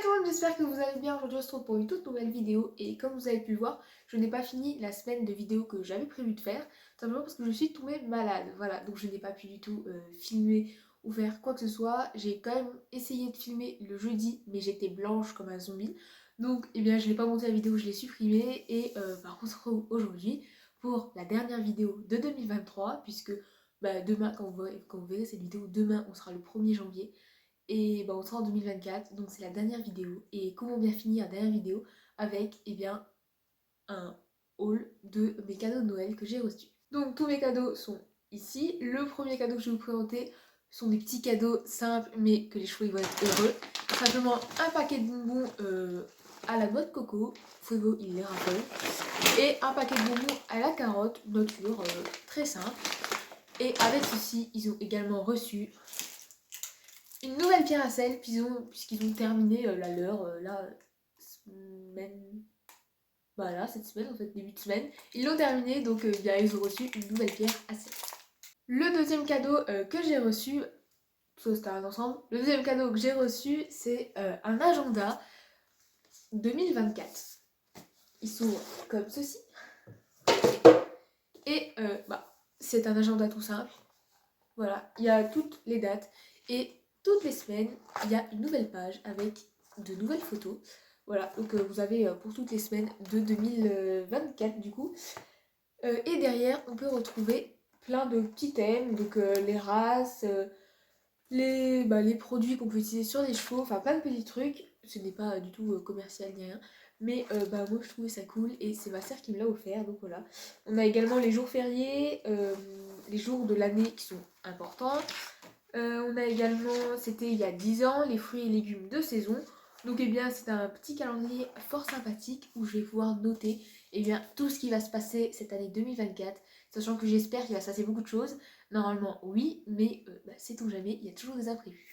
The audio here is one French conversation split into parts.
tout le monde, j'espère que vous allez bien. Aujourd'hui on se retrouve pour une toute nouvelle vidéo et comme vous avez pu le voir, je n'ai pas fini la semaine de vidéos que j'avais prévu de faire, tout simplement parce que je suis tombée malade, voilà, donc je n'ai pas pu du tout filmer ou faire quoi que ce soit. J'ai quand même essayé de filmer le jeudi, mais j'étais blanche comme un zombie, donc eh bien je n'ai pas monté la vidéo, je l'ai supprimée et on se retrouve aujourd'hui pour la dernière vidéo de 2023, puisque demain, quand vous verrez cette vidéo, demain on sera le 1er janvier. Et on sera en 2024, donc c'est la dernière vidéo. Et comment bien finir la dernière vidéo avec un haul de mes cadeaux de Noël que j'ai reçus. Donc tous mes cadeaux sont ici. Le premier cadeau que je vais vous présenter sont des petits cadeaux simples mais que les chevaux vont être heureux. Simplement un paquet de bonbons à la noix de coco, Fuego il les raffole, et un paquet de bonbons à la carotte, nature, très simple. Et avec ceci, ils ont également reçu une nouvelle pierre à sel, puisqu'ils ont terminé la leur, semaine. Voilà, cette semaine, en fait, début de semaine. Ils l'ont terminé, donc ils ont reçu une nouvelle pierre à sel. Le deuxième cadeau que j'ai reçu, ça c'était un ensemble. Le deuxième cadeau que j'ai reçu, c'est un agenda 2024. Il s'ouvre comme ceci. Et c'est un agenda tout simple. Voilà, il y a toutes les dates. Et toutes les semaines, il y a une nouvelle page avec de nouvelles photos. Voilà, donc vous avez pour toutes les semaines de 2024 du coup. Et derrière, on peut retrouver plein de petits thèmes, donc les races, les produits qu'on peut utiliser sur les chevaux, enfin plein de petits trucs. Ce n'est pas du tout commercial ni rien. Mais moi je trouvais ça cool et c'est ma sœur qui me l'a offert, donc voilà. On a également les jours fériés, les jours de l'année qui sont importants. On a également, c'était il y a 10 ans, les fruits et légumes de saison. Donc c'est un petit calendrier fort sympathique où je vais pouvoir noter tout ce qui va se passer cette année 2024, sachant que j'espère qu'il va se passer beaucoup de choses. Normalement oui, mais sait-on jamais, il y a toujours des imprévus.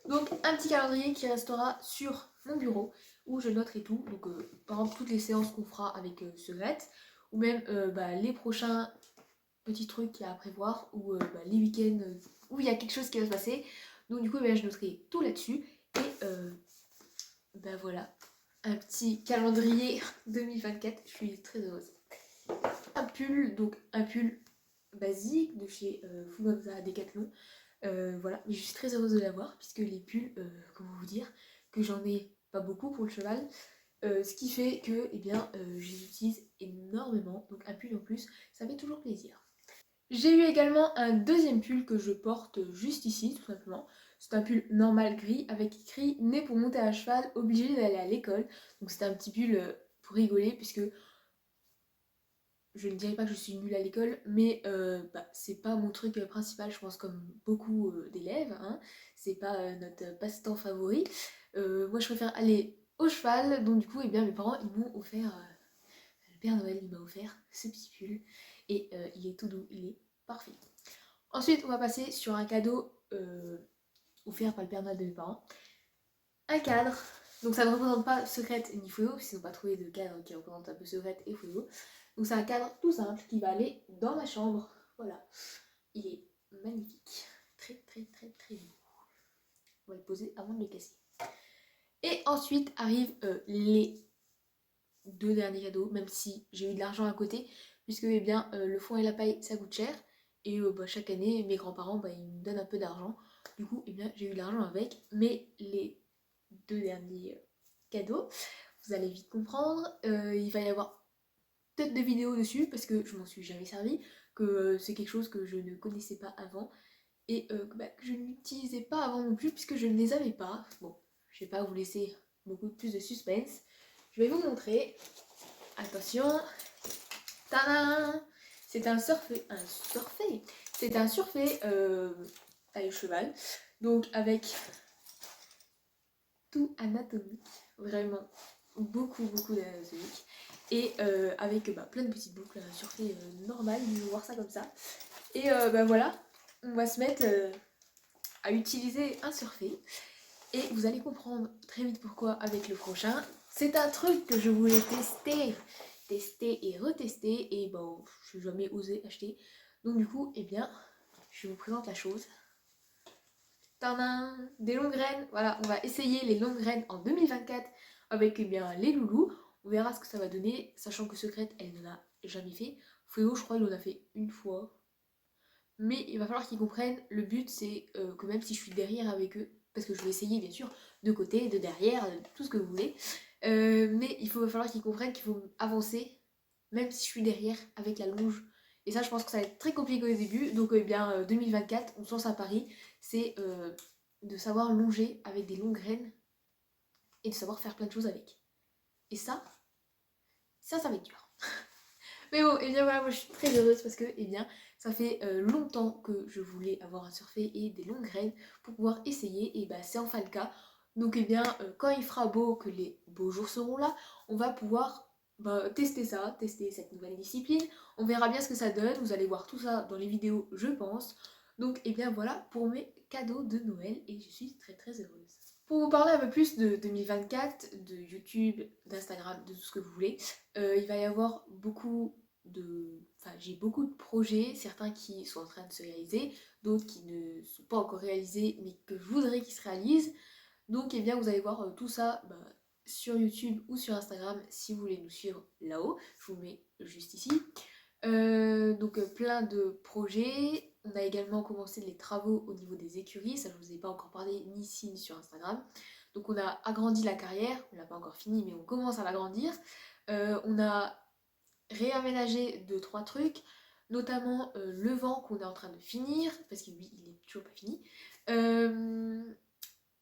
Donc un petit calendrier qui restera sur mon bureau où je noterai tout, donc par exemple toutes les séances qu'on fera avec Segrette, ou même les prochains petits trucs qu'il y a à prévoir, ou les week-ends où il y a quelque chose qui va se passer. Donc du coup je noterai tout là-dessus et voilà, un petit calendrier 2024, je suis très heureuse. Un pull basique de chez Fuganza Decathlon. Voilà, mais je suis très heureuse de l'avoir puisque les pulls, comment vous dire, que j'en ai pas beaucoup pour le cheval, ce qui fait que je les utilise énormément, donc un pull en plus, ça fait toujours plaisir. J'ai eu également un deuxième pull que je porte juste ici, tout simplement. C'est un pull normal gris avec écrit né pour monter à cheval, obligé d'aller à l'école. Donc c'est un petit pull pour rigoler puisque je ne dirais pas que je suis nulle à l'école, mais c'est pas mon truc principal, je pense, comme beaucoup d'élèves, hein. C'est pas notre passe-temps favori. Moi, je préfère aller au cheval, donc du coup, mes parents, ils m'ont offert, le Père Noël, il m'a offert ce petit pull, et il est tout doux, il est parfait. Ensuite, on va passer sur un cadeau offert par le Père Noël de mes parents. Un cadre. Donc ça ne représente pas Secrète ni Fuego, parce qu'ils n'ont pas trouvé de cadre qui représente un peu Secrète et Fuego. Donc c'est un cadre tout simple qui va aller dans ma chambre. Voilà. Il est magnifique. Très très très très beau. On va le poser avant de le casser. Et ensuite arrivent les deux derniers cadeaux, même si j'ai eu de l'argent à côté, puisque le foin et la paille ça coûte cher. Et chaque année, mes grands-parents ils me donnent un peu d'argent. Du coup, j'ai eu de l'argent avec. Mais les deux derniers cadeaux, vous allez vite comprendre. Il va y avoir peut-être des vidéos dessus parce que je m'en suis jamais servi, que c'est quelque chose que je ne connaissais pas avant et que je n'utilisais pas avant non plus puisque je ne les avais pas. Bon, je vais pas vous laisser beaucoup plus de suspense. Je vais vous montrer. Attention. Tadam! C'est un surfait. C'est un surfait à cheval. Donc avec tout anatomique. Vraiment beaucoup d'anatomique. Et avec plein de petites boucles surfait normales, ils vont voir ça comme ça. Et voilà, on va se mettre à utiliser un surfait. Et vous allez comprendre très vite pourquoi avec le prochain. C'est un truc que je voulais tester et retester. Et je n'ai jamais osé acheter. Donc du coup, je vous présente la chose. tadam, des longues graines. Voilà, on va essayer les longues graines en 2024 avec les loulous. On verra ce que ça va donner, sachant que Secrète, elle ne l'a jamais fait. Fléau, je crois, il en a fait une fois. Mais il va falloir qu'ils comprennent, le but c'est que même si je suis derrière avec eux, parce que je vais essayer bien sûr, de côté, de derrière, tout ce que vous voulez, mais va falloir qu'ils comprennent qu'il faut avancer, même si je suis derrière avec la longe. Et ça je pense que ça va être très compliqué au début, donc 2024, on se lance à Paris, c'est de savoir longer avec des longues graines et de savoir faire plein de choses avec. Et ça va être dur. Mais bon, et bien voilà, moi je suis très heureuse parce que, ça fait longtemps que je voulais avoir un surfait et des longues graines pour pouvoir essayer, et bah c'est enfin le cas. Donc quand il fera beau, que les beaux jours seront là, on va pouvoir tester ça, tester cette nouvelle discipline. On verra bien ce que ça donne, vous allez voir tout ça dans les vidéos, je pense. Donc voilà pour mes cadeaux de Noël et je suis très très heureuse. Pour vous parler un peu plus de 2024, de YouTube, d'Instagram, de tout ce que vous voulez, il va y avoir j'ai beaucoup de projets, certains qui sont en train de se réaliser, d'autres qui ne sont pas encore réalisés, mais que je voudrais qu'ils se réalisent. Donc vous allez voir tout ça sur YouTube ou sur Instagram si vous voulez nous suivre là-haut. Je vous mets juste ici. Plein de projets. On a également commencé les travaux au niveau des écuries, ça je vous ai pas encore parlé ni ici ni sur Instagram. Donc on a agrandi la carrière, on l'a pas encore fini mais on commence à l'agrandir. On a réaménagé 2-3 trucs, notamment le vent qu'on est en train de finir, parce que lui il est toujours pas fini.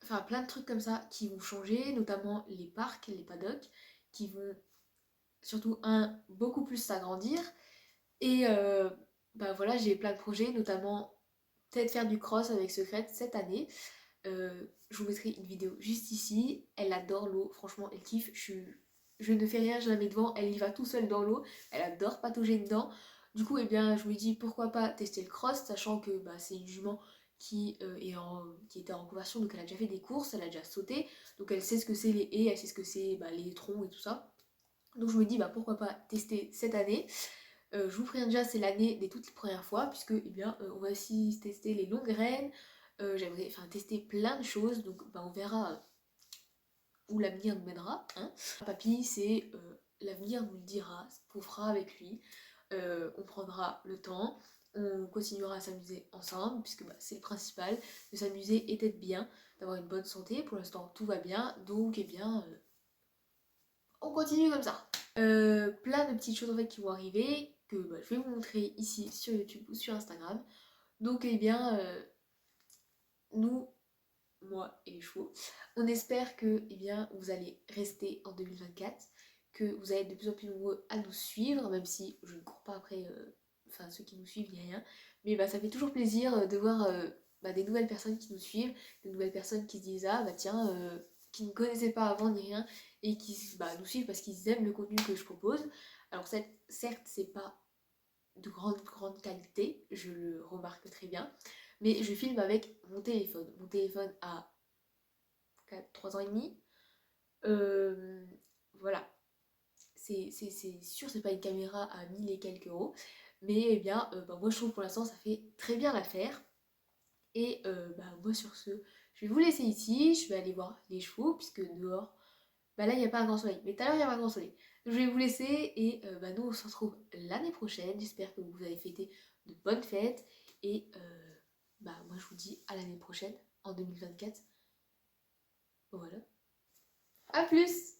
Enfin plein de trucs comme ça qui vont changer, notamment les parcs, les paddocks, qui vont surtout beaucoup plus s'agrandir. Et voilà, j'ai plein de projets, notamment peut-être faire du cross avec Secrète cette année. Je vous mettrai une vidéo juste ici. Elle adore l'eau, franchement, elle kiffe. Je ne fais rien, je la mets devant, elle y va tout seule dans l'eau. Elle adore patauger dedans. Du coup, je me dis pourquoi pas tester le cross, sachant que c'est une jument qui était en conversion, donc elle a déjà fait des courses, elle a déjà sauté, donc elle sait ce que c'est les haies, elle sait ce que c'est les troncs et tout ça. Donc je me dis pourquoi pas tester cette année. Je vous préviens déjà, c'est l'année des toutes premières fois, puisque on va aussi tester les longues graines. J'aimerais tester plein de choses, donc on verra où l'avenir nous mènera. Hein. Papy, c'est l'avenir nous le dira, ce qu'on fera avec lui. On prendra le temps, on continuera à s'amuser ensemble, puisque c'est le principal, de s'amuser et d'être bien, d'avoir une bonne santé. Pour l'instant, tout va bien, donc on continue comme ça. Plein de petites choses en fait qui vont arriver, que je vais vous montrer ici sur YouTube ou sur Instagram. Donc nous, moi et les chevaux, on espère que vous allez rester en 2024, que vous allez être de plus en plus nombreux à nous suivre, même si je ne cours pas après ceux qui nous suivent ni rien. Mais ça fait toujours plaisir de voir des nouvelles personnes qui nous suivent, des nouvelles personnes qui se disent ah tiens, qui ne connaissaient pas avant ni rien, et qui nous suivent parce qu'ils aiment le contenu que je propose. Alors certes, c'est pas de grande qualité, je le remarque très bien, mais je filme avec mon téléphone. Mon téléphone a 3 ans et demi. Voilà. C'est sûr, c'est pas une caméra à 1000 et quelques euros, mais moi je trouve pour l'instant ça fait très bien l'affaire. Et moi sur ce, je vais vous laisser ici, je vais aller voir les chevaux, puisque dehors, là il n'y a pas un grand soleil, mais tout à l'heure il y avait un grand soleil. Donc je vais vous laisser et nous on se retrouve l'année prochaine. J'espère que vous avez fêté de bonnes fêtes et moi je vous dis à l'année prochaine en 2024. Voilà. A plus!